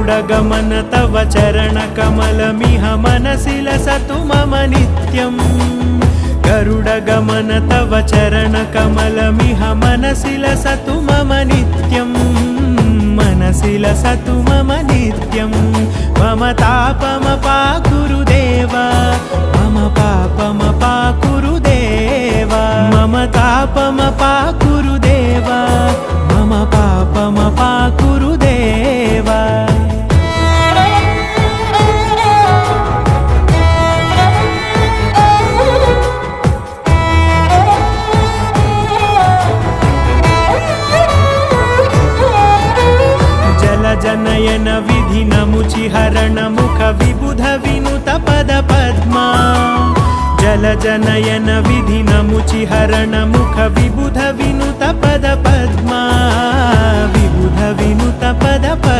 गरुडगमन तव चरणकमलमिह मनसि लसतु मम नित्यम् गरुडगमन तव चरणकमलमिह मनसि लसतु मम नित्यम् मनसि लसतु मम नित्यम् मम तापमपाकुरु देव मम पापमपाकुरु देव मम तापमपाकुरु देव मम पापमपाकुरु देव जनयन विधिनमुचिहरण मुख विबुध विनुत पद पद्मा जल जनयन विधिनमुचिहरण मुख विबुध विनुत पद पद्मा विबुध विनुत पद पद्मा।